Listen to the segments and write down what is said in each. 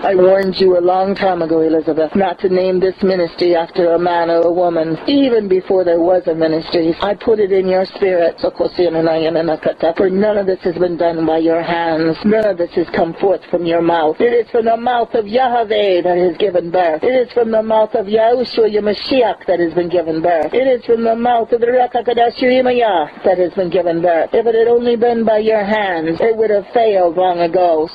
I warned you a long time ago, Elizabeth, not to name this ministry after a man or a woman, even before there was a ministry. I put it in your spirit, for none of this has been done by your hands. None of this has come forth from your mouth. It is from the mouth of Yahweh that has given birth. It is from the mouth of Yahushua, your Mashiach, that has been given birth. It is from the mouth of the Rakakadashuyimaya that has been given birth. If it had only been by your hands, it would have failed long ago.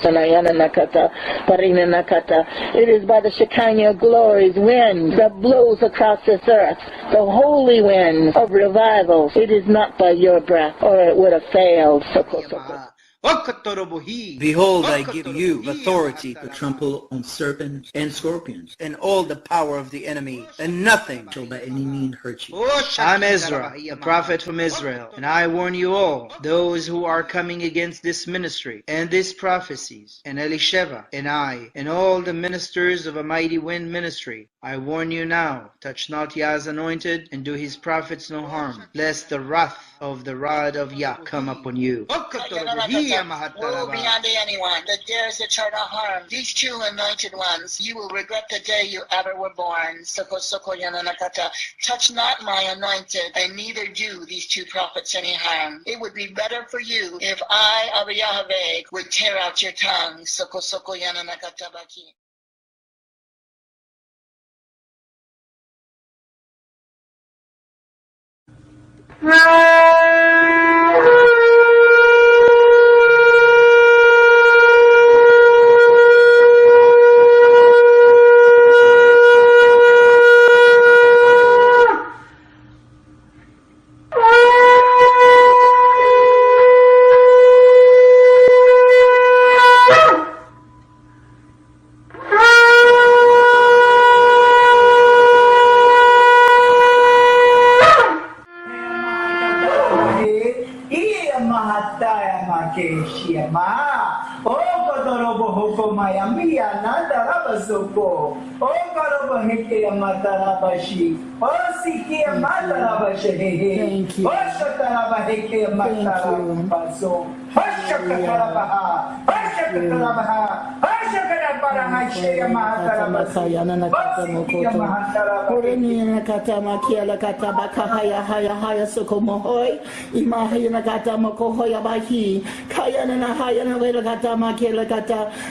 It is by the Shekinah glory's wind that blows across this earth, the holy wind of revival. It is not by your breath, or it would have failed. Behold, I give you authority to trample on serpents and scorpions, and all the power of the enemy, and nothing shall by any means hurt you. I'm Ezra, a prophet from Israel, and I warn you all, those who are coming against this ministry, and these prophecies, and Elisheva, and I, and all the ministers of a mighty wind ministry. I warn you now, touch not Yah's anointed, and do his prophets no harm, lest the wrath of the rod of Yah come upon you. Woe beyond anyone that dares to try to harm these two anointed ones. You will regret the day you ever were born. Touch not my anointed, and neither do these two prophets any harm. It would be better for you if I, Abba Yahweh, would tear out your tongue.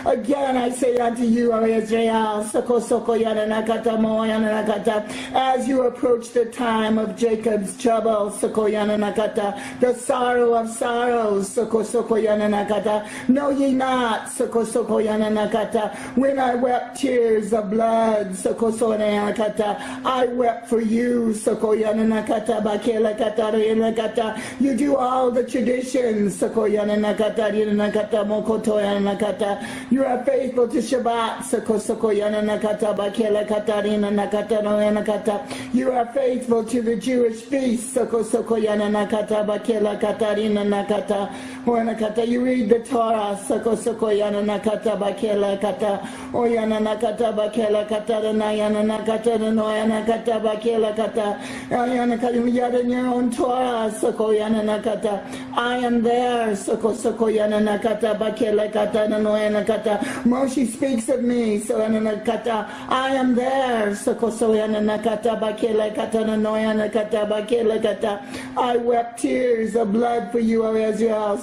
Again I say unto you, O Israel, as you approach the time of Jacob's trouble, the sorrow of sorrows, know ye not, when I wept tears of blood, I wept for you, you do all the traditions, you are faithful to Shabbat, you are faithful to the Jewish feast, you read the Torah, in your own Torah, I am there, Moshe speaks of me, I am there, I wept tears of blood for you, O Israel,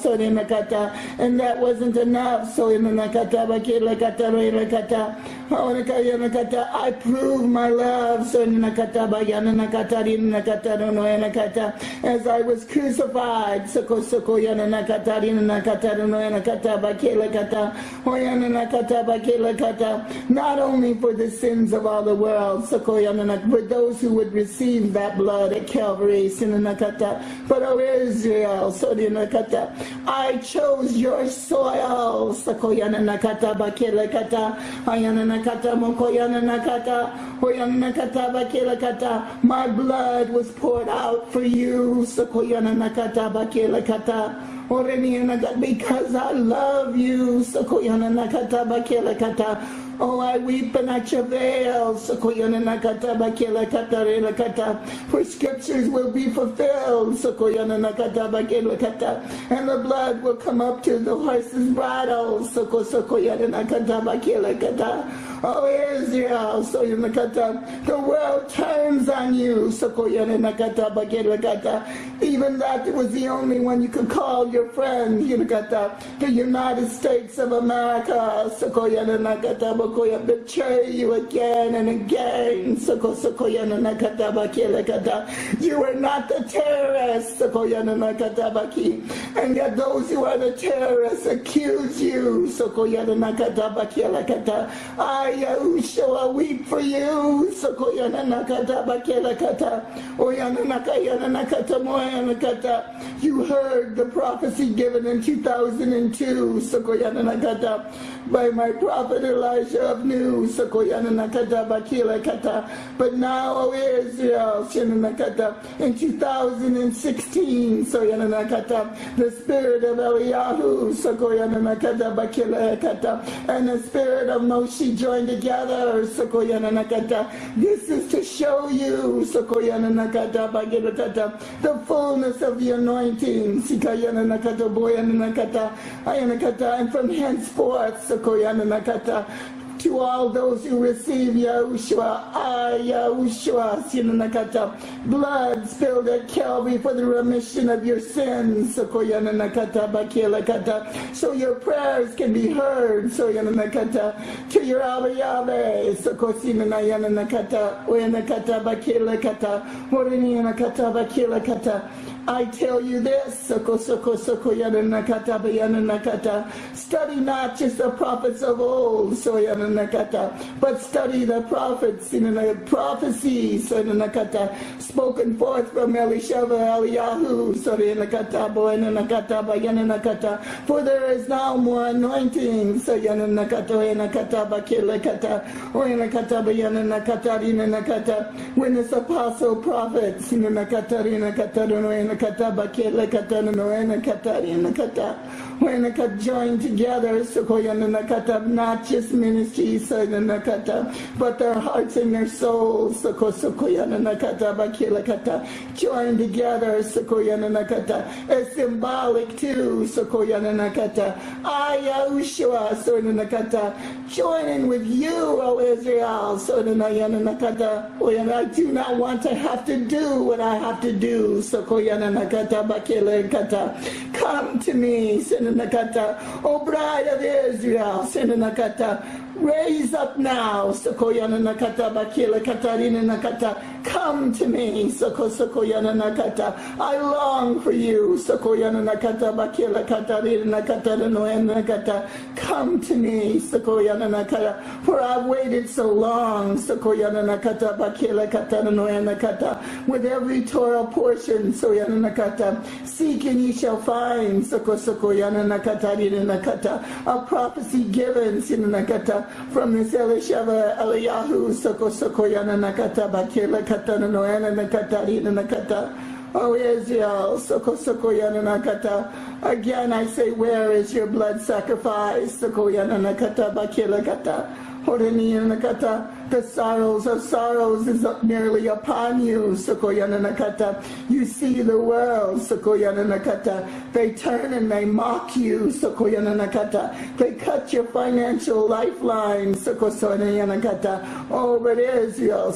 and that wasn't enough, I prove my love, as I was crucified, not only for the sins of all the world, but those who would receive that blood at Calvary, but O Israel, I chose your soil, my blood was poured out for you, because I love you, Oh, I weep and I travail. For scriptures will be fulfilled. And the blood will come up to the horse's bridle. Oh, Israel, the world turns on you. Even that was the only one you could call your friend. The United States of America betray you again and again. You are not the terrorists. And yet those who are the terrorists accuse you. I, Yahushua, weep for you. You heard the prophecy given in 2002 by my prophet Elijah of Nu. But now, O Israel, in 2016, the spirit of Eliyahu and the spirit of Moshe joined together. This is to show you the fullness of the anointing. And from henceforth, to all those who receive Yahushua, Yahushua, blood spilled at Calvary for the remission of your sins. So your prayers can be heard. To your Abba Yahweh. I tell you this, study not just the prophets of old, but study the prophets in the prophecies spoken forth from Elisheva, Eliyahu, for there is now more anointing, when this apostle prophets, join together, not just ministries, but their hearts and their souls, join together, as symbolic too, join in with you, O Israel, I do not want to have to do what I have to do. Come to me, O bride of Israel, raise up now, come to me, I long for you, come to me, for I've waited so long, with every Torah portion, seek and ye shall find, a prophecy given, from this Elisheva, Eliyahu, O Israel, again I say, where is your blood sacrifice? The sorrows of sorrows is nearly upon you. You see the world. They turn and they mock you. They cut your financial lifeline. Oh, but Israel,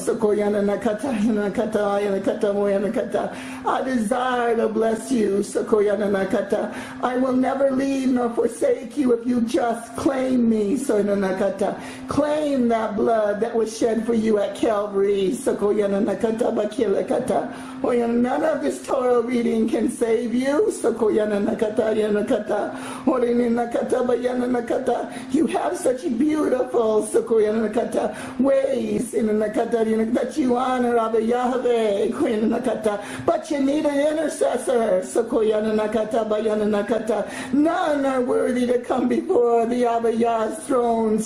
I desire to bless you. I will never leave nor forsake you if you just claim me. Claim that blood that was shed for you at Calvary. None of this Torah reading can save you. You have such beautiful ways that you honor Abba Yahweh, but you need an intercessor. None are worthy to come before the Abba Yah's throne,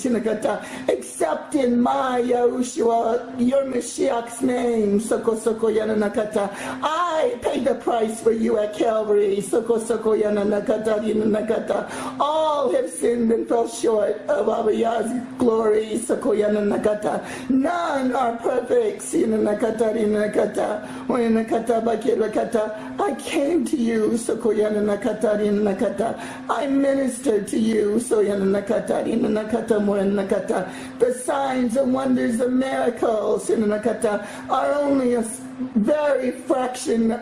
except except in my Yahushua, your Mashiach's name, Soko Soko Yananakata. I paid the price for you at Calvary, Soko Soko Yananakata Yananakata. All have sinned and fell short of Abba Yah's glory, Soko Yananakata. None are perfect, Yananakata Yananakata. Yananakata Bakilakata. I came to you, Soko Yananakata Yananakata. I ministered to you, so Yananakata Yananakata Moyanakata. The signs and wonders and miracles Yananakata are only a very fraction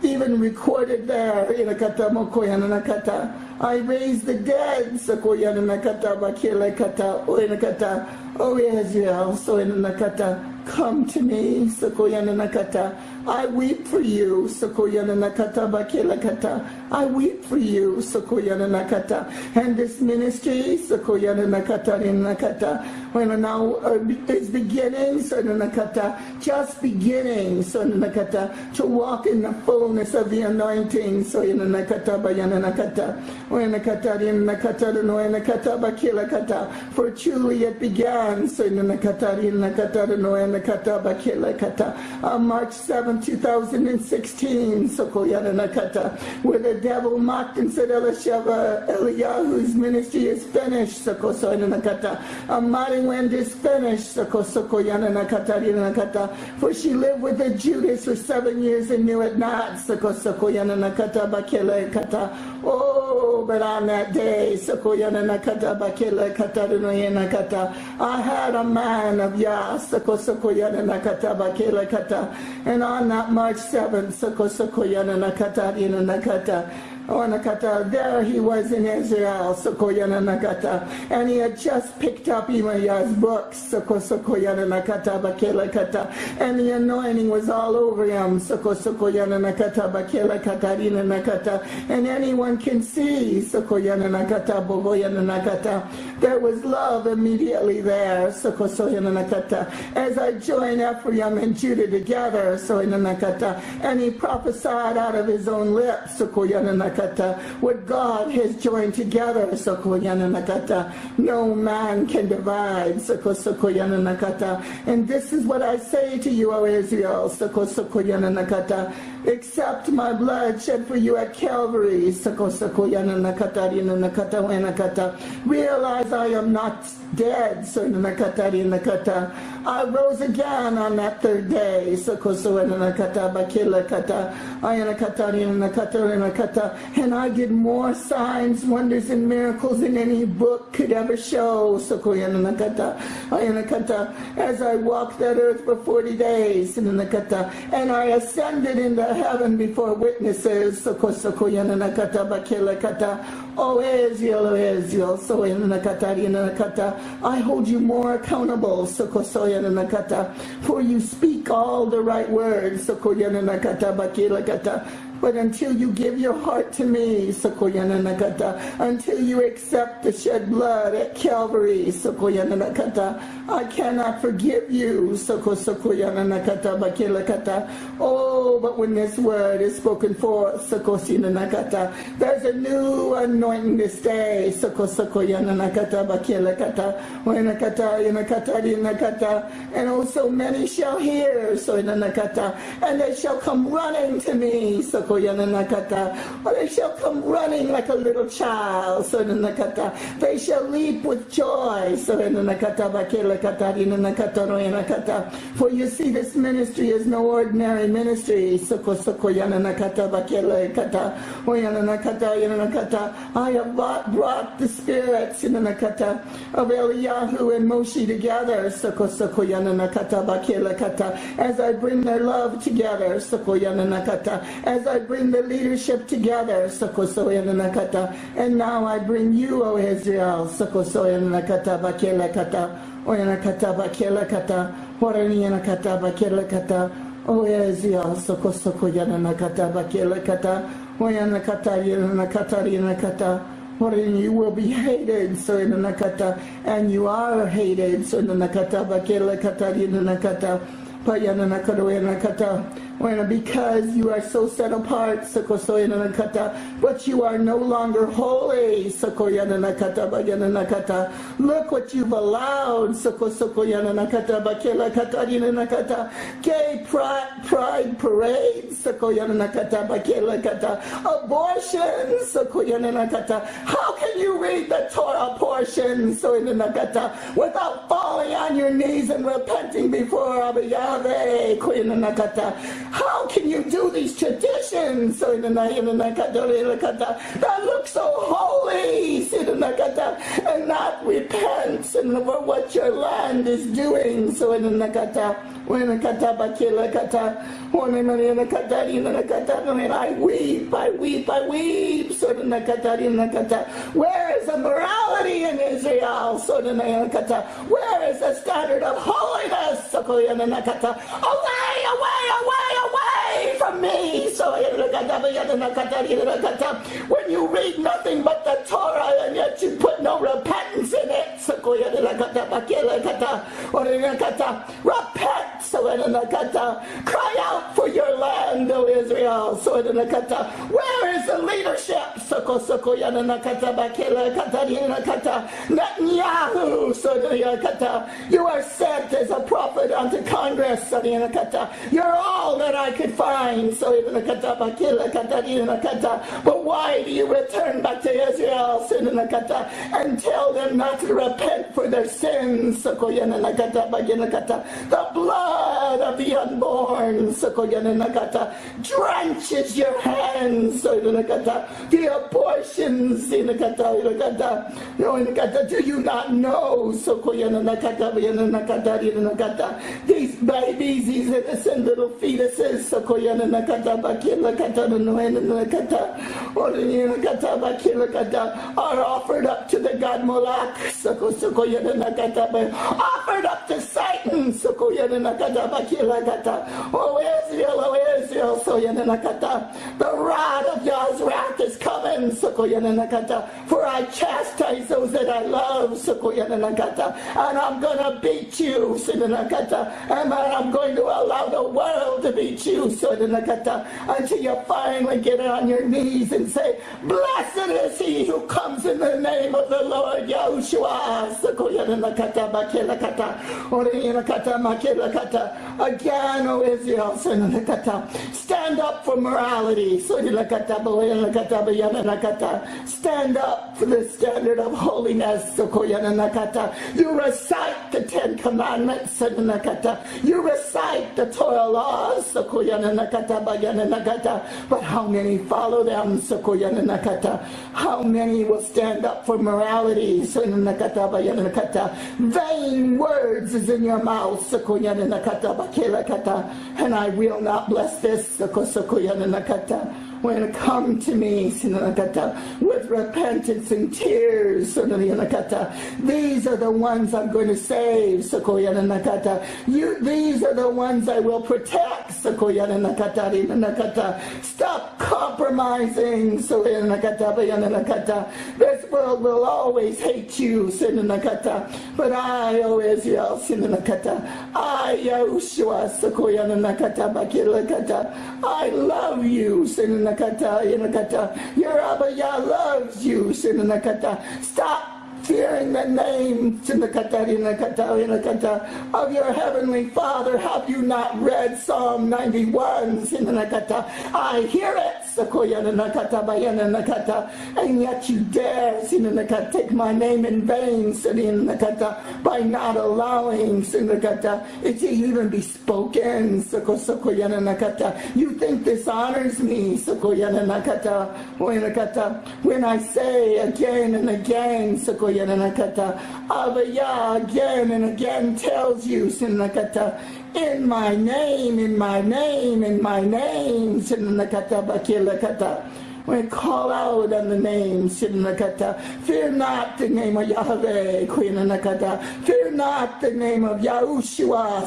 even recorded there. Yanakata Moko Yananakata. I raised the dead, Soko Yananakata Bakilakata Oyanakata. O Israel, so Yananakata, come to me, Soko Yananakata. I weep for you, Soko Yananakata Bakilakata. I weep for you, Soko Yananakata. And this ministry, Soko Yananakata Yananakata, when now is beginning, so Yananakata, just beginning, so Yananakata, to walk in the fullness of the anointing, so Yananakata Bayananakata, Yanakata Yananakata, Yanakata Bakilakata, for truly it began, so Yanakata Yanakata, Yanakata Bakilakata, on March 7, 2016, Soko Yananakata, where the devil mocked and said, Eliyahu's ministry is finished, Soko Yananakata. Amari Wind is finished, Soko Yananakata Yananakata. For she lived with a Judas for 7 years and knew it not, Soko Yananakata Bakilakata. Oh, but on that day, Soko Yananakata Bakilakata Yananakata, I had a man of Yah, Soko Yananakata Bakilakata, and on that March 7th, Soko Yananakata Yananakata, there he was in Israel, Soko Yananakata, and he had just picked up Imaya's books, Soko Yananakata Bakilakata, and the anointing was all over him, Soko Yananakata Bakilakata Yananakata, and anyone can see, Soko Yananakata Bogo Yananakata, there was love immediately there, Soko Yananakata, as I joined Ephraim and Judah together, so Yananakata, and he prophesied out of his own lips, Soko Yananakata, what God has joined together, Soko Yananakata, no man can divide, Soko Yananakata. And this is what I say to you, O Israel, Soko Yananakata, accept my blood shed for you at Calvary, Soko Yananakata Yananakata Yanakata. Realize I am not dead, so Yananakata Yanakata. I rose again on that third day, Soko Yananakata Bakilakata Yanakata Yanakata Yanakata. And I did more signs, wonders, and miracles than any book could ever show, Soko Yananakata Yanakata, as I walked that earth for 40 days, Yanakata, and I ascended into heaven before witnesses, Soko Yananakata Bakilakata. O Israel, so Yananakata, I hold you more accountable, Soko Yananakata, for you speak all the right words, Soko Yananakata Bakilakata. But until you give your heart to me, Soko Yananakata, until you accept the shed blood at Calvary, Soko Yananakata, I cannot forgive you, Soko Yananakata Bakilakata. Oh, but when this word is spoken forth, Soko Yananakata, there's a new anointing this day, Soko Yananakata Bakilakata, Yanakata, and also many shall hear, so Yananakata, and they shall come running to me, Soko Yananakata, or they shall come running like a little child, so Yananakata, they shall leap with joy, so Yananakata Bakilakata Yanakata, for you see this ministry is no ordinary ministry, Soko Yananakata Bakilakata, Yanakata, I have brought the spirits Yananakata of Eliyahu and Moshe together, Soko Yananakata Bakilakata, as I bring their love together, Soko Yananakata, as I bring the leadership together, Soko Yananakata, and now I bring you, O Israel, Soko Yananakata Bakilakata, Yanakata Bakilakata, Yanakata Bakilakata, O Israel, Soko Yananakata Bakilakata, Yanakata, you will be hated, so Yanakata, and you are hated, so Yanakata Bakilakata Yanakata. Because you are so set apart, but you are no longer holy. Look what you've allowed. Gay pride parades, abortions. How can you read the Torah portions without falling on your knees and repenting before Abba Yahweh? How can you do these traditions that look so holy and not repent for what your land is doing? I weep. Where is the morality in Israel? Where is the standard of holiness? Away from me. When you read nothing but the Torah and yet you put no repentance in it. Repent. Cry out for your land, O Israel. Where is the leadership? Netanyahu. You are sent as a prophet unto Congress. You're all that I could find. But why do you return back to Israel and tell them not to repent for their sins? The blood of the unborn drenches your hands. The abortions. Do you not know? These babies, these innocent little fetuses are offered up to the god Moloch, offered up to Satan. Oh Israel, the rod of God's wrath is coming. For I chastise those that I love, and I'm going to beat you, and I'm going to allow the world to beat you, until you finally get on your knees and say, blessed is he who comes in the name of the Lord Yahushua. Again, O Israel, stand up for morality. Stand up for the standard of holiness. You recite the 10 Commandments. You recite the Torah laws. But how many follow them? How many will stand up for morality? Vain words is in your mouth. And I will not bless this. When come to me with repentance and tears, these are the ones I'm going to save. These are the ones I will protect. Stop compromising. This world will always hate you. But I, O Israel, I, Yahushua, I love you. Your Abba Yah loves you. Stop fearing the name of your heavenly Father. Have you not read Psalm 91? I hear it. And yet you dare take my name in vain by not allowing it to even be spoken. You think this honors me? When I say again and again, Abba Yah again and again tells you, in my name, in my name, in my name, when I call out on the name, fear not the name of Yahweh, fear not the name of Yahushua,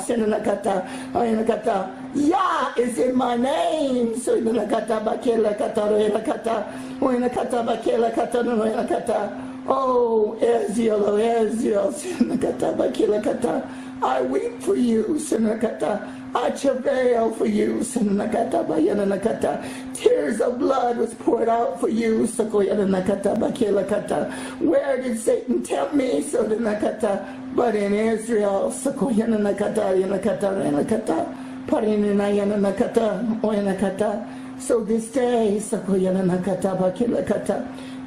Yah is in my name. Oh, Israel, I weep for you, I travail for you, tears of blood was poured out for you. Where did Satan tempt me? But in Israel, so this day,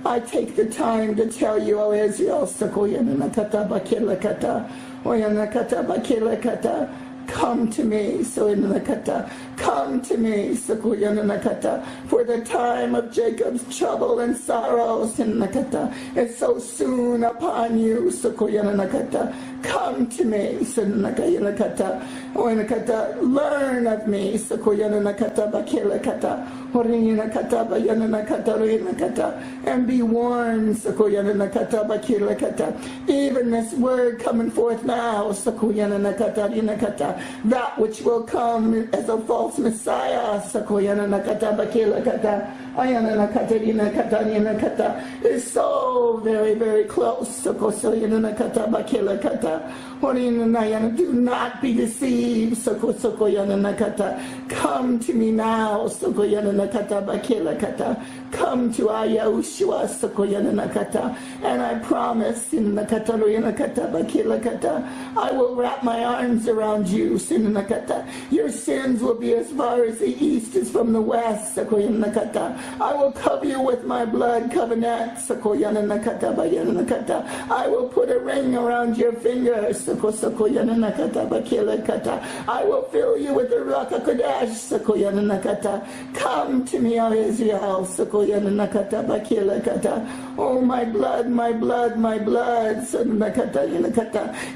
I take the time to tell you, O Israel, come to me, come to me, for the time of Jacob's trouble and sorrows is so soon upon you. Come to me, learn of me, and be warned, even this word coming forth now, that which will come as a false Messiah, is so very, very close. Do not be deceived. Come to me now. Come to Ayahushua, and I promise, I will wrap my arms around you. Your sins will be as far as the east is from the west. I will cover you with my blood covenant. I will put a ring around your finger. I will fill you with the Ruach HaKodesh. Come to me, O Israel. Oh, my blood, my blood, my blood.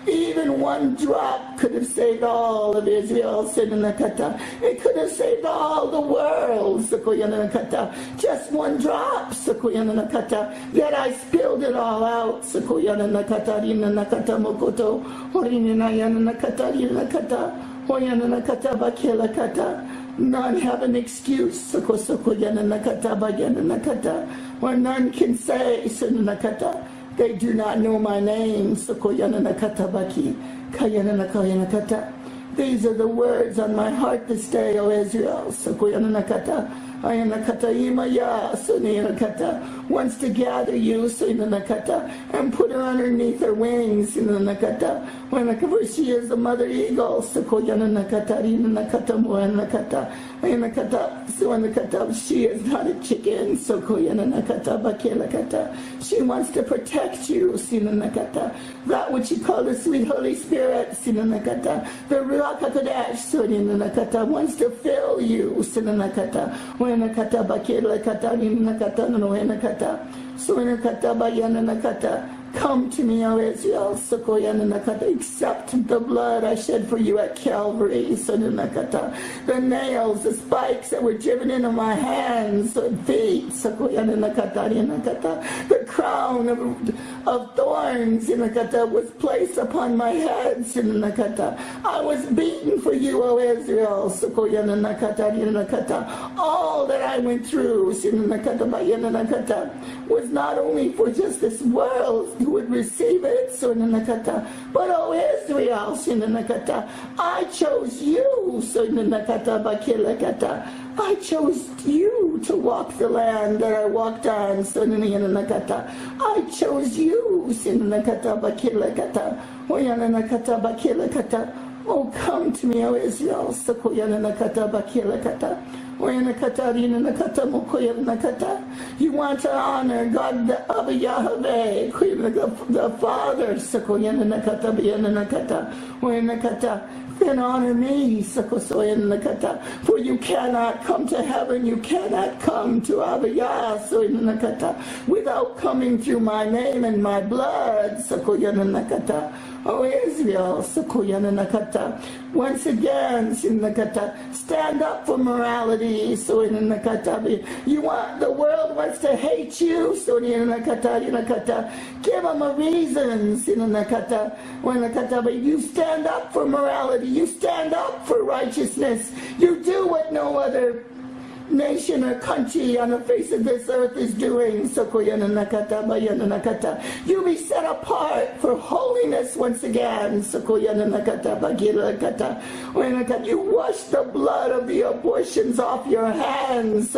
Even one drop could have saved all of Israel. It could have saved all the world. Just one drop. Yet I spilled it all out. None have an excuse. Or none can say they do not know my name. These are the words on my heart this day, O Israel. Wants to gather you and put her underneath her wings. For she is the mother eagle. She is not a chicken. She wants to protect you. That which you call the sweet Holy Spirit. The Ruach HaKodesh wants to fill you. Come to me, O Israel, accept the blood I shed for you at Calvary. The nails, the spikes that were driven into my hands and feet. The crown of thorns was placed upon my head. I was beaten for you, O Israel. All that I went through was not only for just this world who would receive it, but O Israel, I chose you. I chose you to walk the land that I walked on. I chose you. Oh, come to me, O Israel. You want to honor God, the Abba Yahweh, the Father. Then honor me, for you cannot come to heaven, you cannot come to Abba Yah, without coming through my name and my blood. O Israel, once again, stand up for morality. You want, the world wants to hate you. Give them a reason. But you stand up for morality. You stand up for righteousness. You do what no other nation or country on the face of this earth is doing. You'll be set apart for holiness once again. You wash the blood of the abortions off your hands.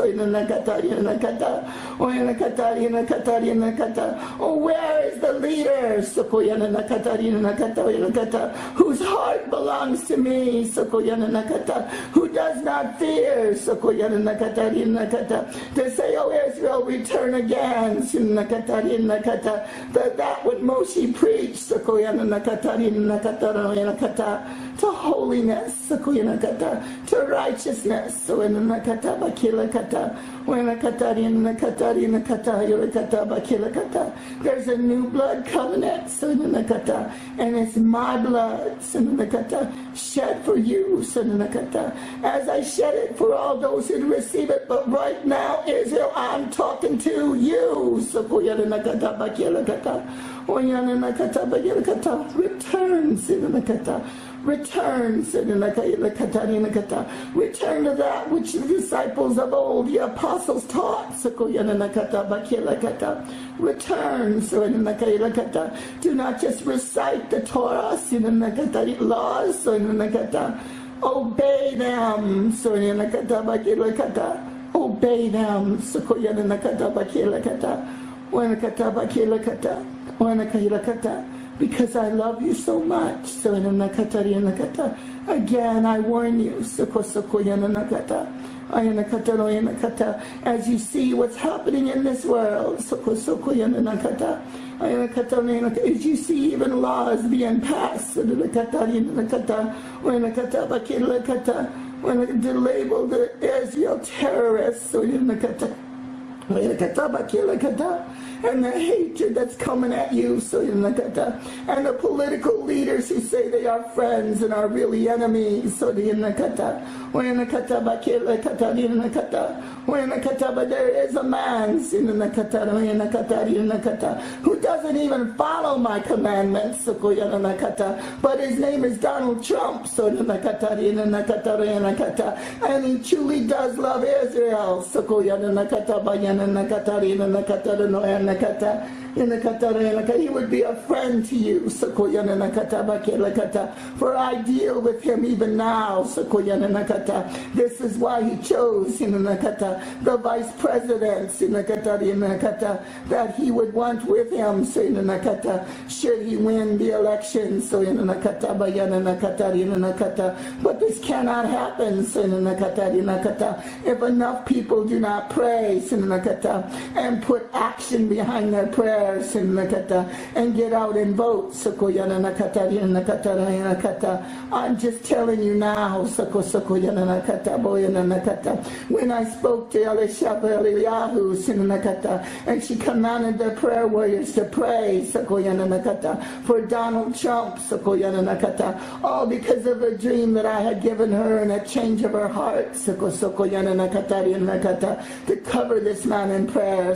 Oh, where is the leader whose heart belongs to me, who does not fear to say, oh Israel, return again, that what Moshe preached, to holiness, to righteousness. There's a new blood covenant, and it's my blood shed for you, as I shed it for all those who receive it. But right now, Israel, I'm talking to you. Return to that which the disciples of old, the apostles taught. Return. Do not just recite the Torah laws. Obey them. Obey them. Because I love you so much. Again, I warn you. As you see what's happening in this world, as you see even laws being passed, when they label the Israel terrorists, and the hatred that's coming at you, and the political leaders who say they are friends and are really enemies, but there is a man who doesn't even follow my commandments, but his name is Donald Trump, and he truly does love Israel. He would be a friend to you, for I deal with him even now. This is why he chose the vice president that he would want with him should he win the election. But this cannot happen if enough people do not pray and put action behind their prayers and get out and vote. I'm just telling you now, when I spoke to Eliyahu and she commanded the prayer warriors to pray for Donald Trump, all because of a dream that I had given her and a change of her heart to cover this man in prayer.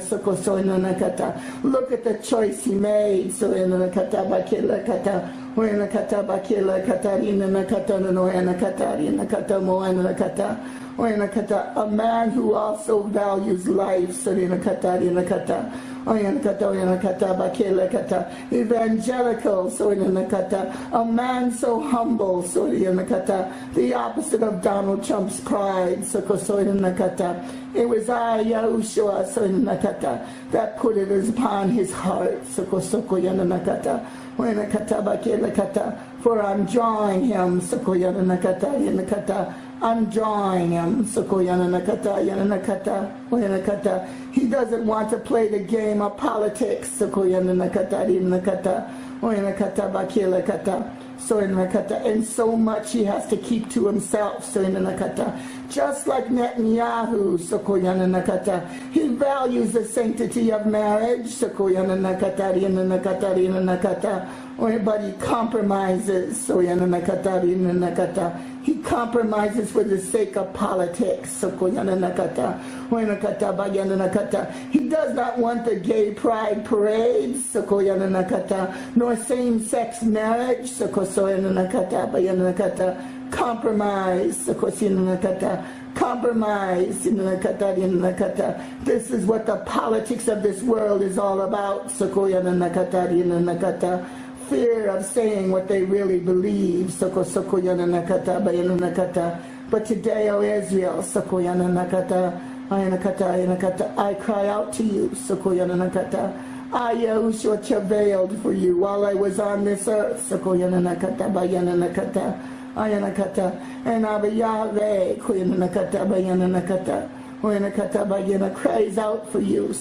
Look at the choice he made. A man who also values life. Evangelical, a man so humble, the opposite of Donald Trump's pride. It was I, Yahushua, that put it upon his heart. For I'm drawing him. I'm drawing him. He doesn't want to play the game of politics. And so much he has to keep to himself. Just like Netanyahu, he values the sanctity of marriage, but he compromises. He compromises for the sake of politics. He does not want the gay pride parades, nor same-sex marriage. Compromise. Compromise. This is what the politics of this world is all about. Fear of saying what they really believe. But today, O Israel, I cry out to you. I, Yahushua, travailed for you while I was on this earth. And Abba Yahweh cries out for you.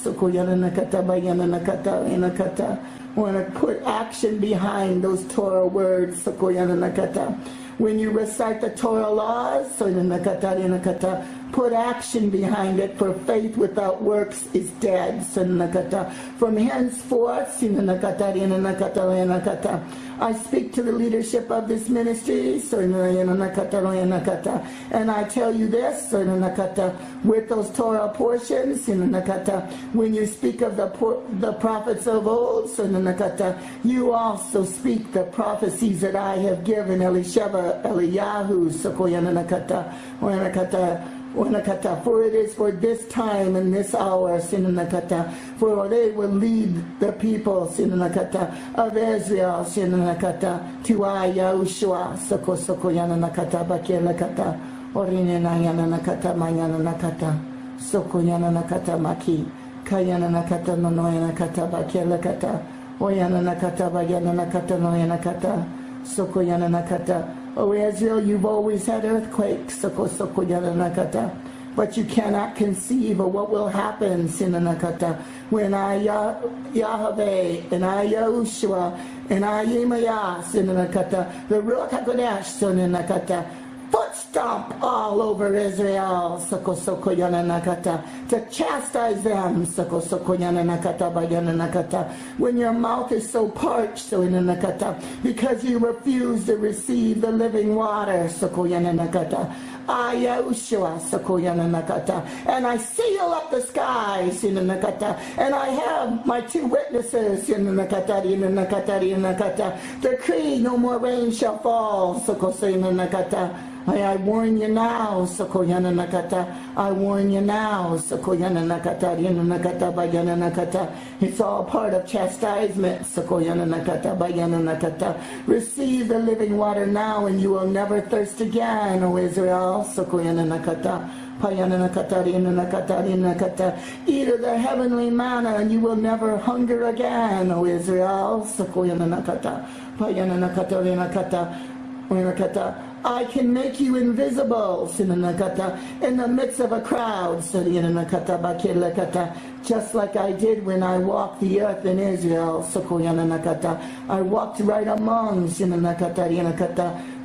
Want to put action behind those Torah words. When you recite the Torah laws, put action behind it, for faith without works is dead. From henceforth, I speak to the leadership of this ministry, and I tell you this, with those Torah portions, when you speak of the prophets of old, you also speak the prophecies that I have given Elisheva, Eliyahu, for it is for this time and this hour, for they will lead the people of Israel to I, Yahushua, maki, Oh Israel, you've always had earthquakes, but you cannot conceive of what will happen when I, Yahweh, and I, Yahushua, and I, Yemaya, the Ruach HaKodesh, foot stomp all over Israel, to chastise them, when your mouth is so parched, because you refuse to receive the living water, I, Yahushua, and I seal up the skies, and I have my two witnesses, decree no more rain shall fall, I warn you now, I warn you now, it's all part of chastisement, receive the living water now and you will never thirst again, O Israel, Eat of the heavenly manna and you will never hunger again, O Israel. I can make you invisible in the midst of a crowd, just like I did when I walked the earth in Israel. I walked right among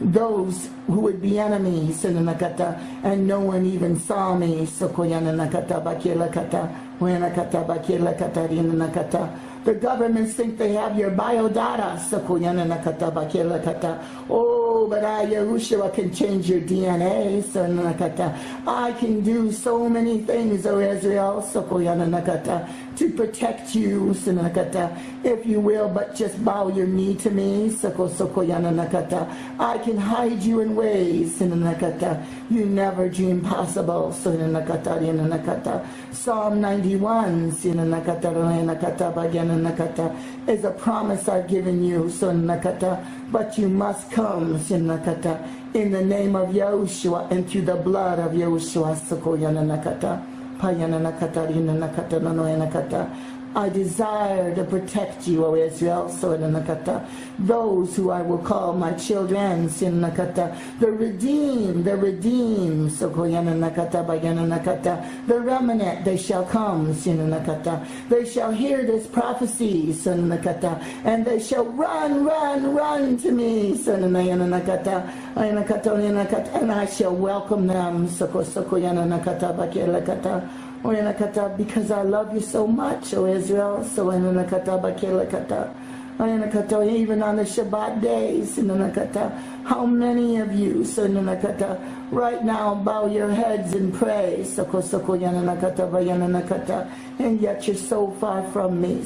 those who would be enemies, and no one even saw me. The governments think they have your biodata. Oh, but I, Yahushua, can change your DNA. I can do so many things, O Israel, to protect you, if you will, but just bow your knee to me. I can hide you in ways you never dreamed possible. Psalm 91 is a promise I've given you, but you must come in the name of Yahushua and through the blood of Yahushua. I desire to protect you, O Israel, those who I will call my children, the redeemed, the remnant, they shall come, they shall hear this prophecy, and they shall run to me, and I shall welcome them, because I love you so much, O Israel. Even on the Shabbat days, how many of you right now bow your heads and pray, and yet you're so far from me.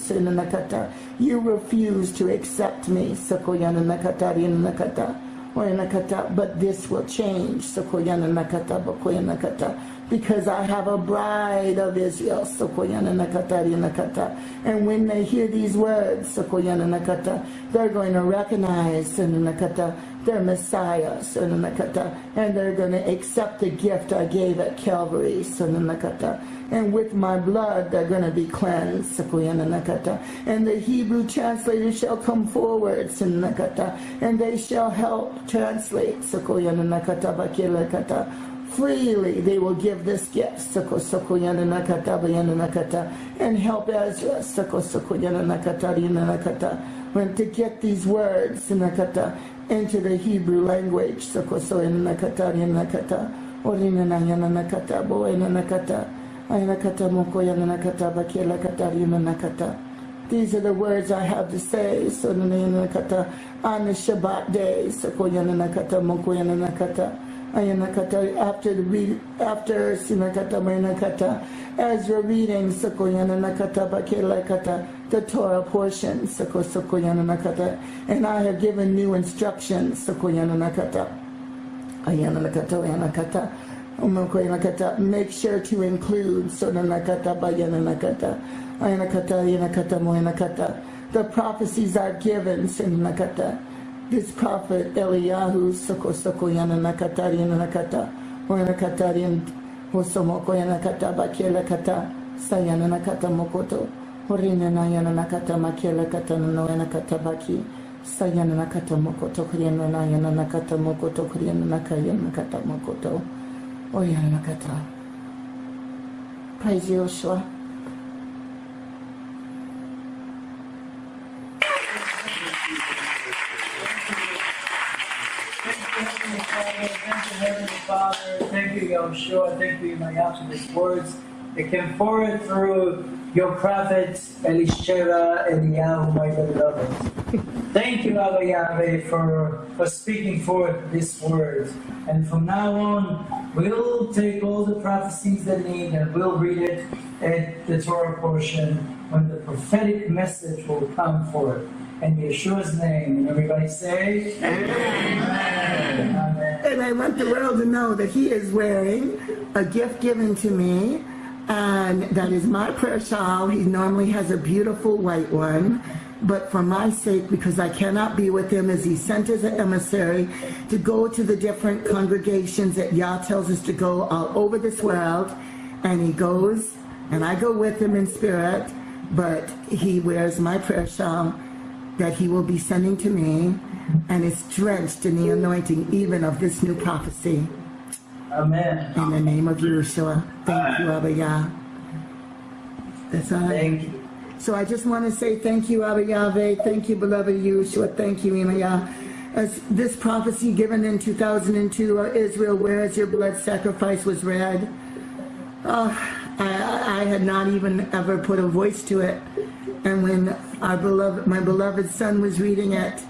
You refuse to accept me. But this will change, because I have a bride of Israel. And when they hear these words, they're going to recognize their Messiah, and they're going to accept the gift I gave at Calvary. And with my blood, they're going to be cleansed. And the Hebrew translators shall come forward, and they shall help translate. Freely they will give this gift, and help Ezra when to get these words into the Hebrew language. These are the words I have to say on the Shabbat day. After Ezra reading the Torah portion, and I have given new instructions. Make sure to include the prophecies I've given. This prophet Eliyahu praise Yeshua. Heavenly Father, thank you, Yeshua, thank you, Maya, for these words that came forward through your prophets, Elisheva, Eliyahu, my beloved. Thank you, Abba Yahweh, for speaking forth these words. And from now on, we'll take all the prophecies that need and we'll read it at the Torah portion when the prophetic message will come forth. In Yeshua's name, and everybody say, Amen. Amen. And I want the world to know that he is wearing a gift given to me, and that is my prayer shawl. He normally has a beautiful white one, but for my sake, because I cannot be with him, as he sent as an emissary to go to the different congregations that Yah tells us to go all over this world, and he goes, and I go with him in spirit, but he wears my prayer shawl that he will be sending to me, and is drenched in the anointing even of this new prophecy. Amen. In the name of Yeshua. Thank you, Abba Yah. That's all. Thank you. So I just want to say thank you, Abba Yahweh. Thank you, beloved Yeshua. Thank you, Imaya. As this prophecy given in 2002, Israel, whereas your blood sacrifice was read, I had not even ever put a voice to it. And when my beloved son was reading it,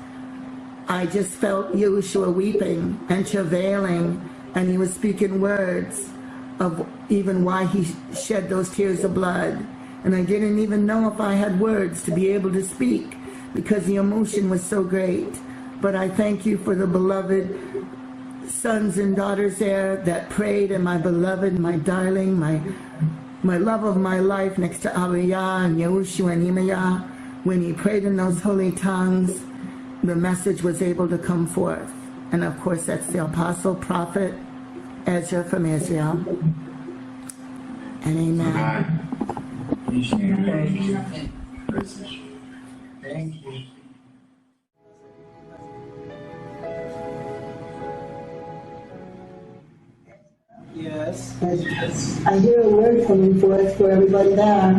I just felt Yeshua weeping and travailing, and he was speaking words of even why he shed those tears of blood. And I didn't even know if I had words to be able to speak because the emotion was so great. But I thank you for the beloved sons and daughters there that prayed, and my beloved, my darling, my love of my life next to Abiyah and Yahushua and Imaya. When he prayed in those holy tongues, the message was able to come forth. And of course, that's the apostle, prophet, Ezra from Israel. And amen. Thank you. Thank you. Yes. I hear a word coming forth for everybody there.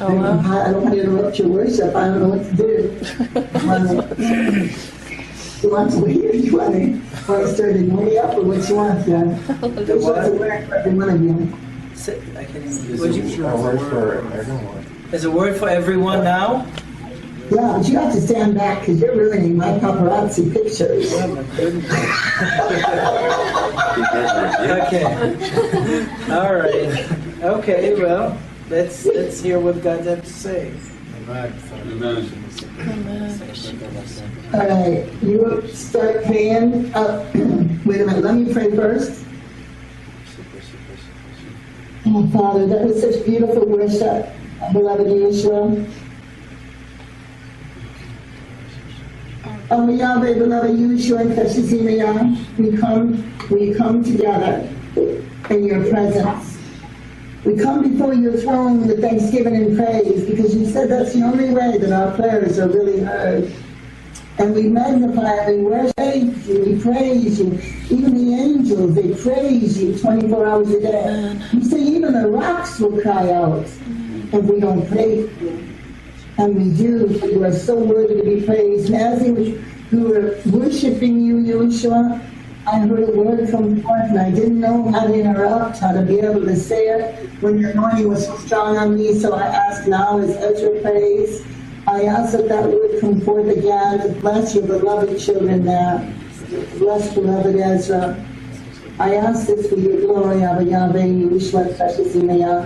I don't want to interrupt your worship. I don't know what to do. You want to hear? You want to start to way up, or what you want? Yeah. There's a word for every one of you. I can't even There's a word for everyone. There's a word for everyone now? Yeah, but you have to stand back because you're ruining my paparazzi pictures. Oh my goodness. Okay. All right. Okay, well, let's hear what God has to say. All right, you start praying. Wait a minute, let me pray first. Oh, Father, that was such beautiful worship, beloved Yeshua. Oh, Yahweh, beloved Yeshua, and precious Yah, we come together in your presence. We come before your throne with thanksgiving and praise, because you said that's the only way that our prayers are really heard. And we magnify and we worship you, we praise you. Even the angels, they praise you 24 hours a day. You say even the rocks will cry out if we don't praise you. And we do, for you are so worthy to be praised. And as we were worshiping you, Yeshua, I heard a word come forth, and I didn't know how to interrupt, how to be able to say it when your anointing was so strong on me. So I ask now, as Ezra prays, I ask that that word come forth again to bless your beloved children there. Bless beloved Ezra. I ask this for your glory, Abba Yahweh, Yeshua, precious Yah.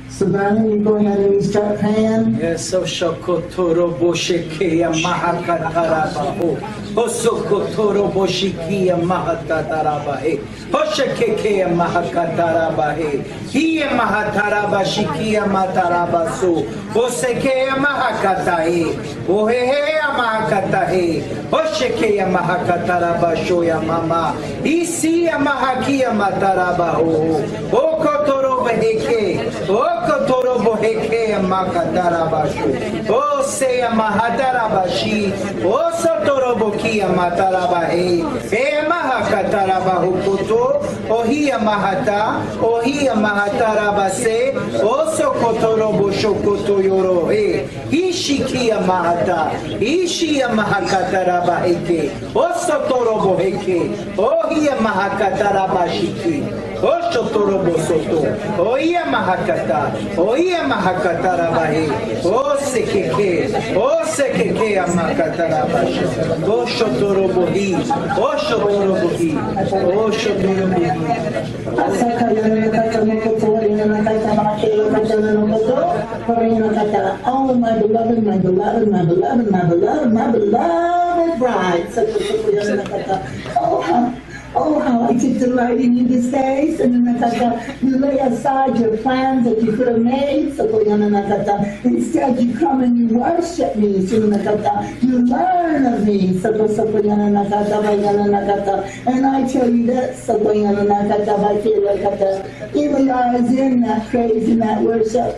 So Brandon, you go ahead and you start praying. Yes, so Shokotoro Boshikia Mahakatarabaho. Osokotoro Boshikia Mahakatarabahe. Hoshakeke Mahakatarabahe. Hia Mahatarabashikia Matarabasu. Oseke Mahakatahe. Ohehe Mahakatahe. Hosheke Mahakatarabashoya Mama. Isi Mahakia Matarabaho. Okotoro Beheke. Okotoro Boheke Makatarabashu. O Seya Mahadarabashi. O Sotoro Bokia Matarabahe. E Mahakatarabahu Koto. Ohia Mahata. Ohia Mahatarabase. O Sokotoro Boshokoto Yorohe. Ishikia Mahata. Ishia Mahakatarabaheke. O Sotoro Boheke. Ohia Mahakatarabashiki. Oshotoro Bosoto. Oia Mahakata. Oia Mahakatarabahe. O Sekeke. O Sekeke Amakatarabashi. Oshotoro Bohi. Oshotoro Bohi. Oshotoro Bohi. Oh, my beloved, my beloved, my beloved, my beloved, my beloved bride. Oh, how I take delight in you this day. You lay aside your plans that you could have made. Instead, you come and you worship me. You learn of me. And I tell you that, even I was in that praise and that worship.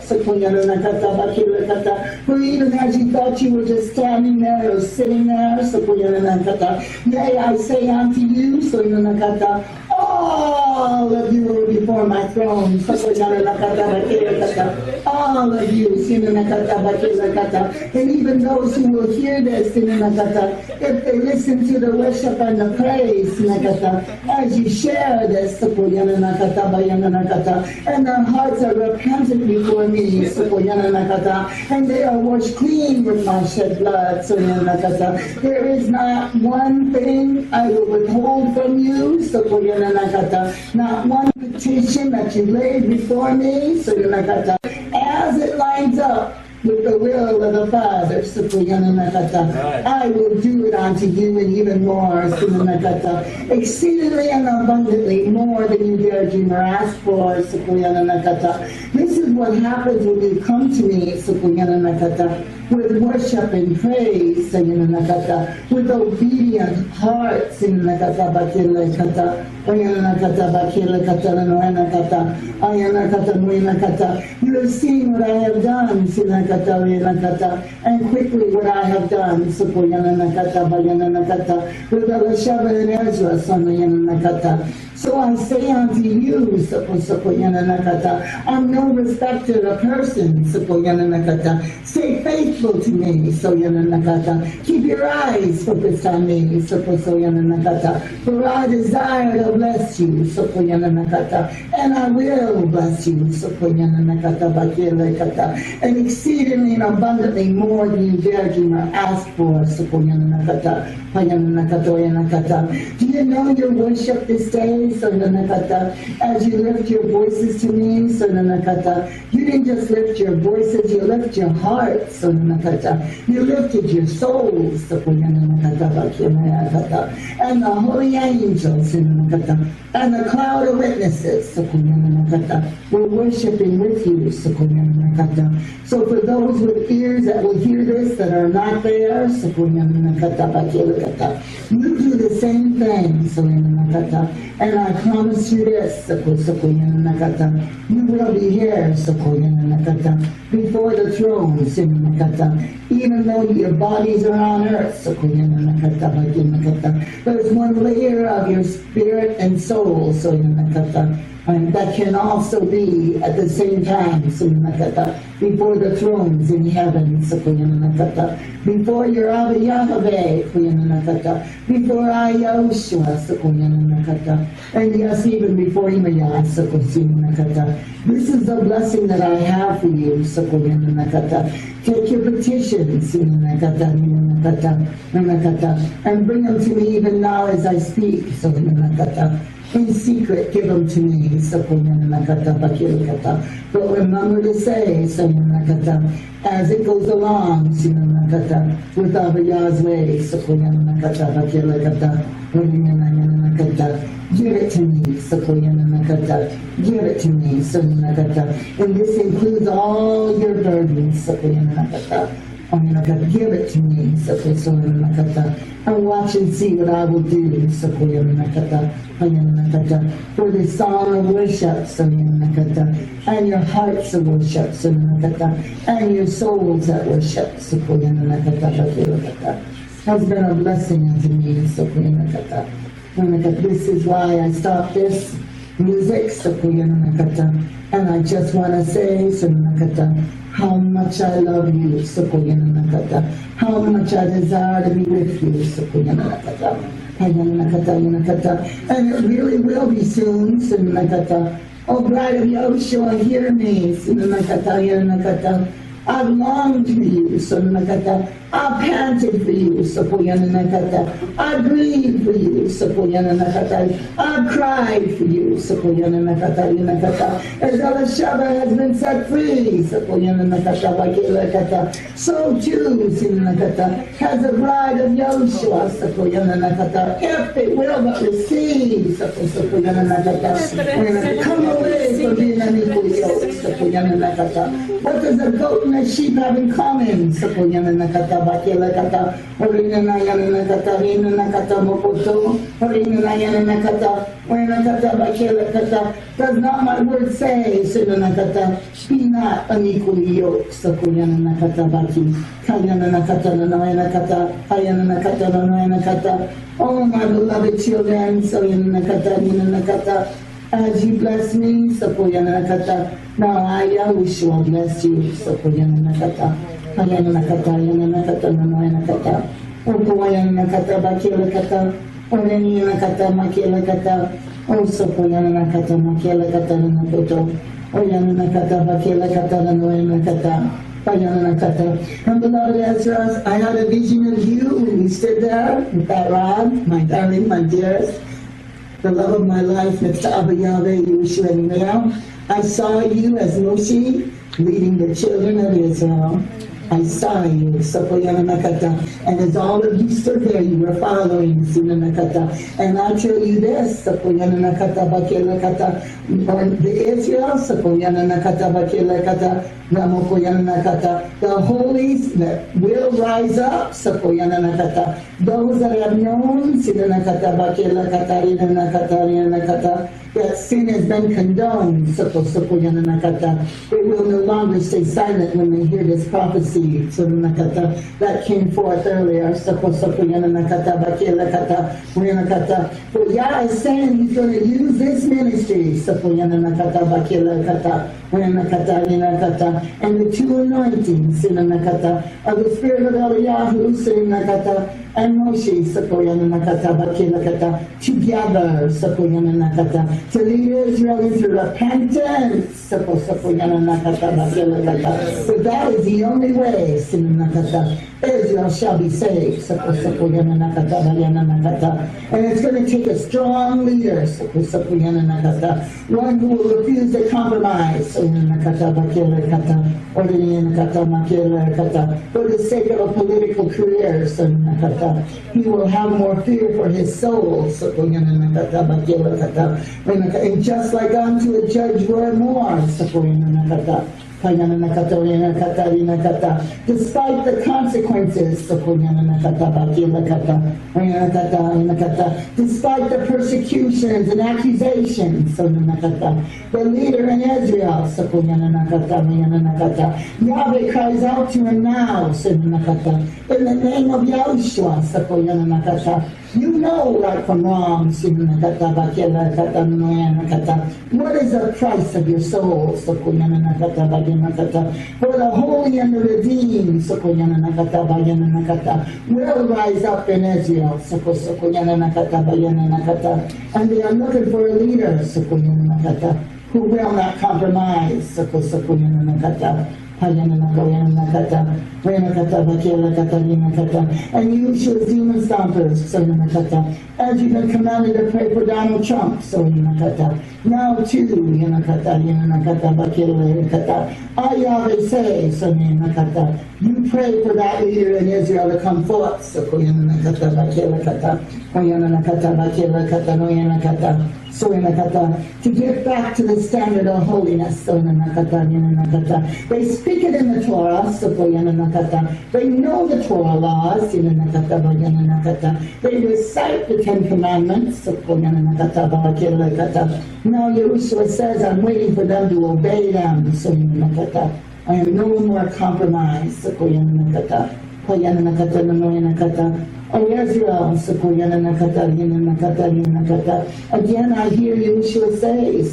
For even as you thought you were just standing there or sitting there, yea, I say unto you, all of you were before my throne. All of you. And even those who will hear this, if they listen to the worship and the praise, as you share this, and their hearts are repentant before me, and they are washed clean with my shed blood. There is not one thing I will withhold from you. Not one petition that you laid before me, as it lines up with the will of the Father, I will do it unto you and even more, exceedingly and abundantly, more than you dare dream or ask for. This is what happens when you come to me with worship and praise, with obedient hearts. You have seen what I have done, and quickly what I have done, with Elisheva and Ezra. So I say unto you, I'm no respecter of persons. Stay faithful to me. Keep your eyes focused on me. For I desire to bless you. And I will bless you. And exceedingly exceedingly abundantly more than you dare dream or ask for. Do you know your worship this day? As you lift your voices to me, you didn't just lift your voices, you lift your hearts. You lifted your souls. And the holy angels and the cloud of witnesses were worshiping with you. So for those with ears that will hear this that are not there, you do the same thing. And I promise you this, you will be here before the throne, even though your bodies are on earth. There's one layer of your spirit and soul, and that can also be at the same time before the thrones in heaven, before your Abba Yahweh, before I Yahushua, and yes, even before Imaya. This is the blessing that I have for you. Take your petitions and bring them to me even now as I speak. In secret, give them to me. But remember to say, as it goes along, with Abba Yahweh, give it to me. Give it to me. And this includes all your burdens. Give it to me, and watch and see what I will do for the song of worship, and your hearts of worship, and your souls that worship. Has been a blessing unto me. This is why I stopped this music, and I just want to say how much I love you, how much I desire to be with you, and it really will be soon. Oh, bride of Yahushua, hear me. I've longed for you, I've panted for you, I grieved for you, I've cried for you, as Elisheva has been set free, so too has the bride of Yahushua, if they will but receive, come away from being unequal yoke. What does a goat and a sheep have in common? Does not my word say, be not unequally yoked? Oh, my beloved children, as you bless me, now I, Yahushua, bless you. And beloved Ezra, I had a vision of you when you stood there with that rod, my darling, my dearest, the love of my life next to Abba Yahweh, Yeshua, and now I saw you as Moshe leading the children of Israel. I saw you, and as all of you stood there, you were following, and I tell you this, the Israel, the holies that will rise up, those that have known that sin has been condoned, it will no longer stay silent when they hear this prophecy that came forth earlier. For Yah is saying He's going to use this ministry and the two anointings of the Spirit of Eliyahu and Moshe together to lead Israel into repentance. For that is the only way Israel shall be saved. And it's going to take a strong leader, one who will refuse to compromise for the sake of a political career. He will have more fear for his soul. And just like unto a judge were more. Despite the consequences, despite the persecutions and accusations, the leader in Israel, Yahweh cries out to him now, in the name of Yahushua. You know right from wrong. What is the price of your soul? For the holy and the redeemed will rise up in Israel. And they are looking for a leader who will not compromise. And you should demon stompers, as you've been commanded to pray for Donald Trump. Now too, I Yahweh say, you pray for that leader in Israel to come forth. To get back to the standard of holiness. They speak it in the Torah. They know the Torah laws. They recite the Ten Commandments. Now Yahushua says, I'm waiting for them to obey them. I am no more compromise. Oh, Israel, again I hear Yahushua say,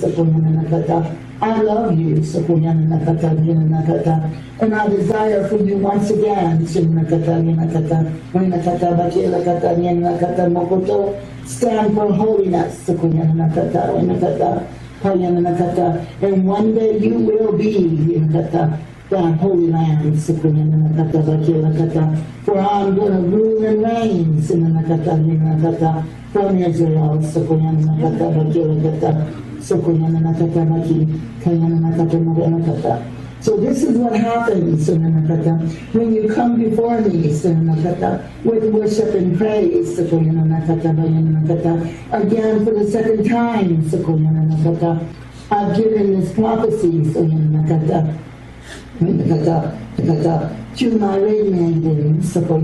I love you, and I desire for you once again. Stand for holiness. And one day you will be that holy land. For I'm going to rule and reign from Israel. So this is what happens when you come before me with worship and praise. Again, for the second time, I've given this prophecy to my radiating, for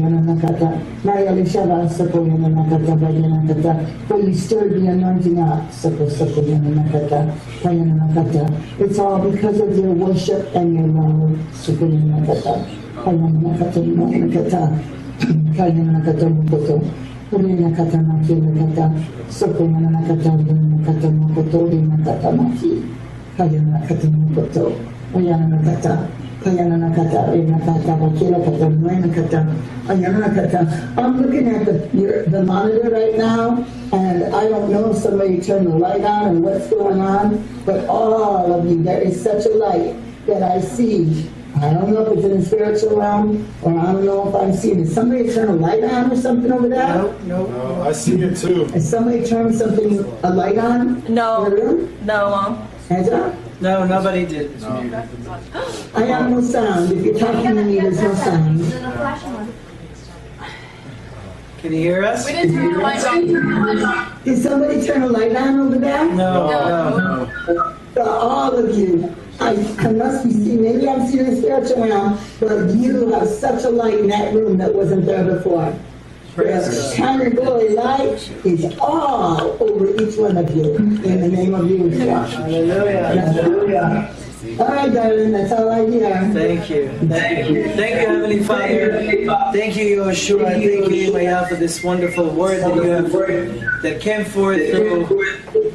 you stirred the anointing up. It's all because of your worship and your love. I'm looking at the monitor right now, and I don't know if somebody turned the light on or what's going on, but all of you, there is such a light that I see. I don't know if it's in the spiritual realm, or I don't know if I'm seeing it. Somebody turn a light on or something over there? No, I see it too. Has somebody turned a light on? No. In the room? No. Ezra? No, nobody did. No. I have no sound. If you're talking to me, there's no sound. Can you hear us? We didn't turn the light on. Did somebody turn a light on over there? No. For all of you, I must be seeing, maybe I'm seeing the spiritual realm, but you have such a light in that room that wasn't there before. The shining glory light is all over each one of you, in the name of Yahushua. Hallelujah. All right, darling, that's all I hear. Thank you, Heavenly Father. Thank you, Yahushua. Thank you, Yahweh, for this wonderful word that you have that came forth through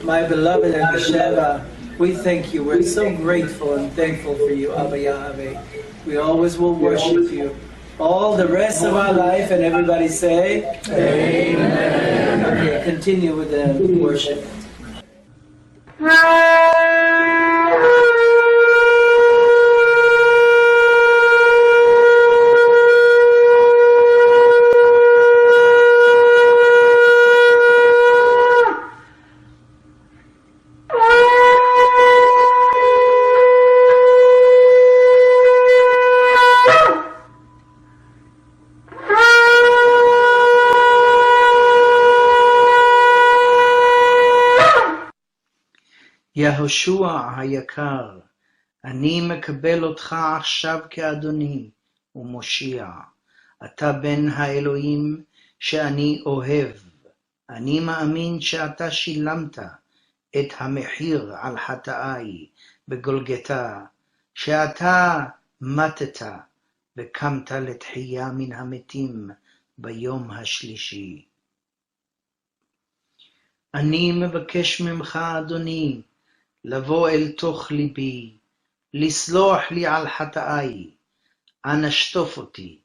my beloved Elisheva. We thank you. We're so grateful and thankful for you, Abba Yahweh. We always will worship you all the rest of our life, and everybody say, Amen. Okay, continue with the worship. יהושע היקר, אני מקבל אותך עכשיו כאדוני ומושיע. אתה בן האלוהים שאני אוהב. אני מאמין שאתה שילמת את המחיר על חטאי בגולגתה, שאתה מתת וקמת לתחייה מן המתים ביום השלישי. אני מבקש ממך, אדוני, לבוא אל תוך ליבי, לסלוח לי על חטאי, אנא שטוף אותי,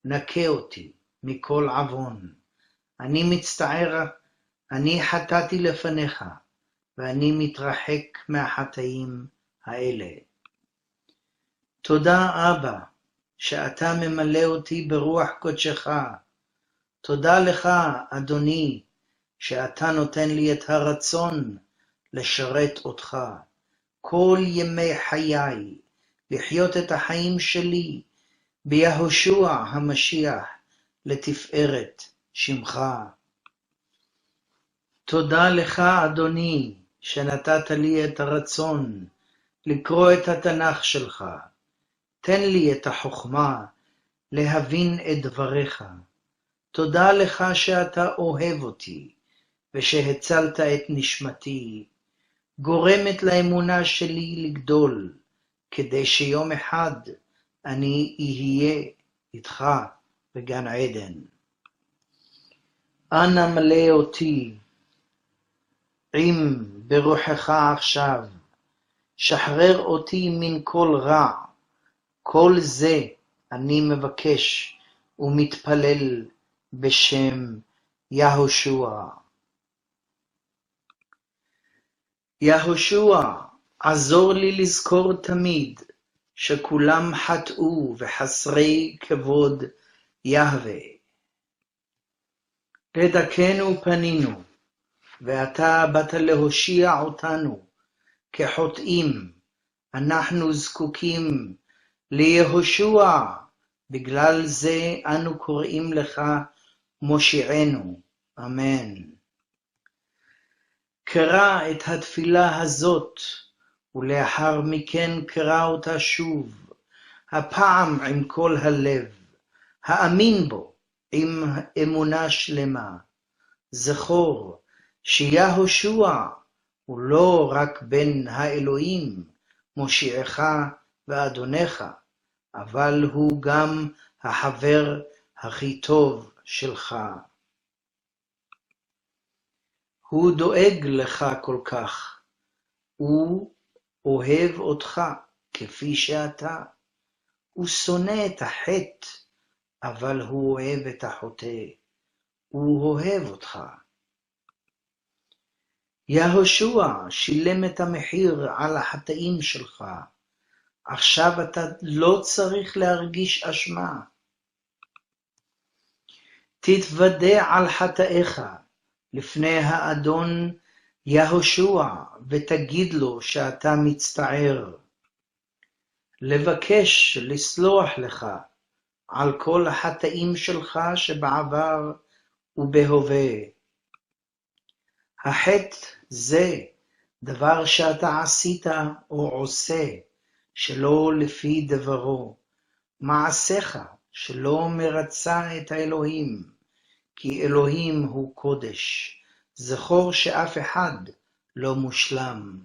נקה אותי מכל עוון. אני מצטער, אני חטאתי לפניך, ואני מתרחק מהחטאים האלה. תודה אבא, שאתה ממלא אותי ברוח קודשך. תודה לך, אדוני, שאתה נותן לי את הרצון לשרת אותך כל ימי חיי, לחיות את החיים שלי ביהושע המשיח לתפארת שמך. תודה לך, אדוני, שנתת לי את הרצון לקרוא את התנ"ך שלך. תן לי את החוכמה להבין את דבריך. תודה לך שאתה אוהב אותי ושהצלת את נשמתי, גורמת לאמונה שלי לגדול, כדי שיום אחד אני אהיה איתך בגן עדן. אנא מלא אותי עם ברוחך עכשיו, שחרר אותי מן כל רע. כל זה אני מבקש ומתפלל בשם יהושע. יהושע, עזור לי לזכור תמיד שכולם חטאו וחסרי כבוד יהווה. לדכנו פנינו, ואתה באת להושיע אותנו כחוטאים. אנחנו זקוקים ליהושע, בגלל זה אנו קוראים לך מושיענו. אמן. קרא את התפילה הזאת, ולאחר מכן קרא אותה שוב, הפעם עם כל הלב, האמין בו עם אמונה שלמה. זכור שיהושע הוא לא רק בן האלוהים, מושיעך ואדונך, אבל הוא גם החבר הכי טוב שלך. הוא דואג לך כל כך. הוא אוהב אותך כפי שאתה. הוא שונא את החטא, אבל הוא אוהב את החוטא. הוא אוהב אותך. יהושע שילם את המחיר על החטאים שלך. עכשיו אתה לא צריך להרגיש אשמה. תתוודע על חטאיך לפני האדון יהושע ותגיד לו שאתה מצטער. לבקש לסלוח לך על כל החטאים שלך שבעבר ובהווה. החטא זה דבר שאתה עשית או עושה שלא לפי דברו, מעשיך שלא מרצה את האלוהים, כי אלוהים הוא קודש. זכור שאף אחד לא מושלם.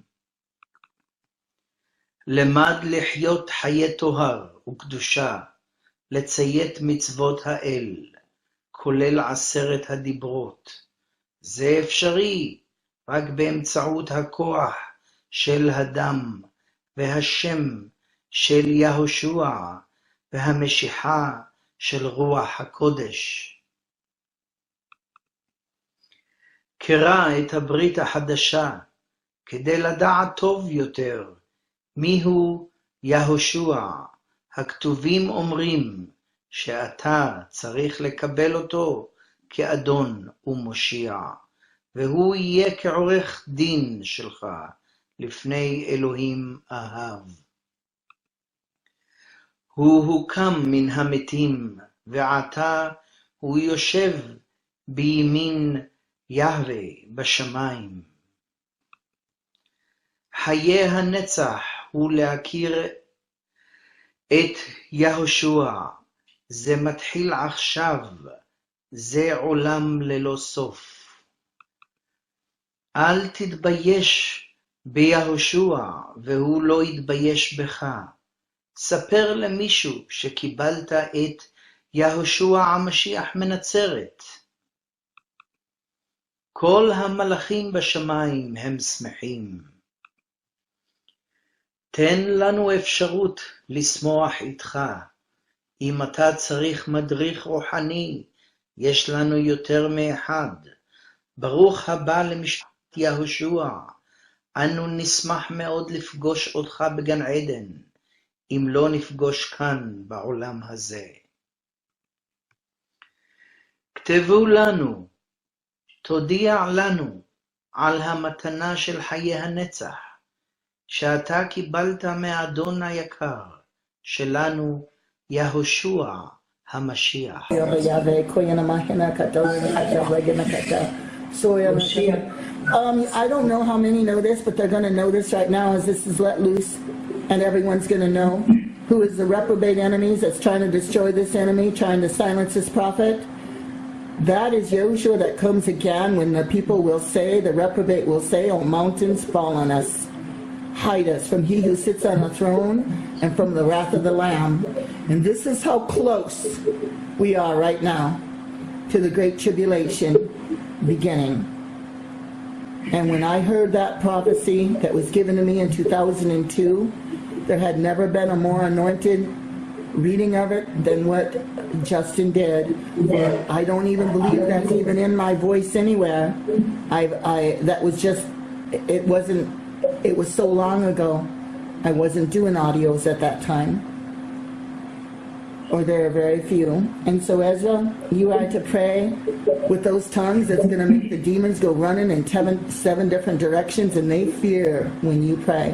למד לחיות חיי טוהר וקדושה, לציית מצוות האל, כולל 10 הדיברות. זה אפשרי רק באמצעות הכוח של הדם והשם של יהושע והמשיחה של רוח הקודש. קרא את הברית החדשה כדי לדעת טוב יותר מיהו יהושע. הכתובים אומרים שאתה צריך לקבל אותו כאדון ומושיע, והוא יהיה כעורך דין שלך לפני אלוהים אהב. הוא הוקם מן המתים, ועתה הוא יושב בימין יהווה בשמיים. חיי הנצח הוא להכיר את יהושע. זה מתחיל עכשיו, זה עולם ללא סוף. אל תתבייש ביהושע, והוא לא יתבייש בך. ספר למישהו שקיבלת את יהושע המשיח מנצרת. כל המלאכים בשמיים הם שמחים. תן לנו אפשרות לשמוח איתך. אם אתה צריך מדריך רוחני, יש לנו יותר מאחד. ברוך הבא למשפחת יהושע. אנו נשמח מאוד לפגוש אותך בגן עדן, אם לא נפגוש כאן בעולם הזה. כתבו לנו, תודיע לנו על המתנה של חיי הנצח, שאתה קיבלת מהאדון היקר שלנו, יהושע המשיח. I don't know how many know this, but they're going to know this right now as this is let loose, and everyone's going to know who is the reprobate enemies that's trying to destroy this enemy, trying to silence this prophet. That is Yahushua that comes again when the people will say, the reprobate will say, "Oh, mountains fall on us. Hide us from he who sits on the throne and from the wrath of the Lamb." And this is how close we are right now to the Great Tribulation beginning. And when I heard that prophecy that was given to me in 2002, there had never been a more anointed reading of it than what Justin did. And I don't even believe that's even in my voice anywhere. That was just, it was so long ago. I wasn't doing audios at that time, or there are very few. And so Ezra, you are to pray with those tongues that's going to make the demons go running in seven different directions, and they fear when you pray.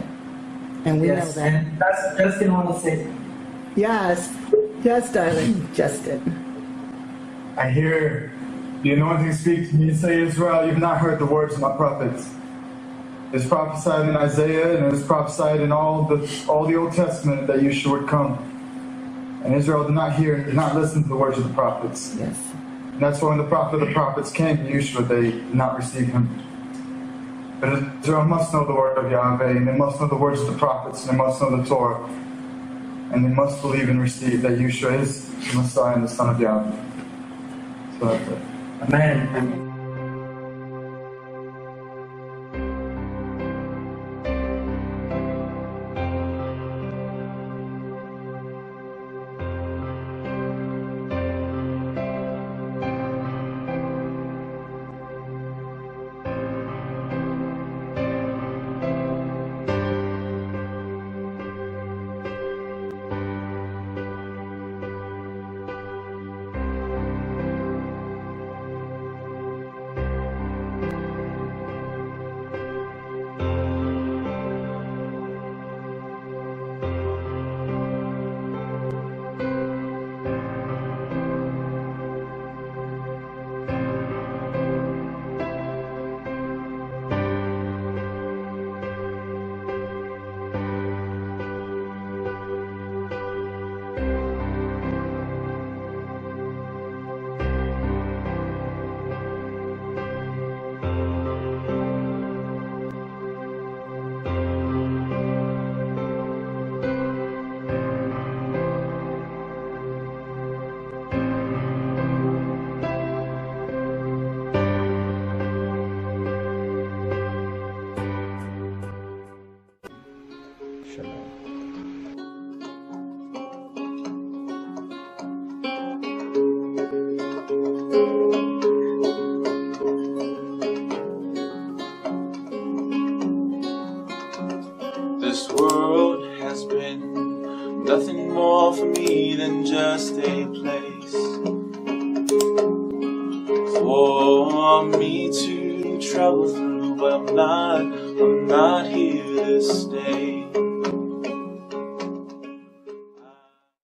And we know that. And that's Justin want to say. Yes, darling, Justin. I hear the anointing speak to me and say, Israel, you've not heard the words of my prophets. It's prophesied in Isaiah, and it was prophesied in all the Old Testament that Yeshua would come. And Israel did not hear, did not listen to the words of the prophets. Yes. And that's why when the prophet of the prophets came to Yeshua, they did not receive him. But Israel must know the word of Yahweh, and they must know the words of the prophets, and they must know the Torah. And they must believe and receive that Yeshua is the Messiah and the Son of Yahweh. So that's it. Amen. This world has been nothing more for me than just a place for me to travel through, but I'm not here to stay.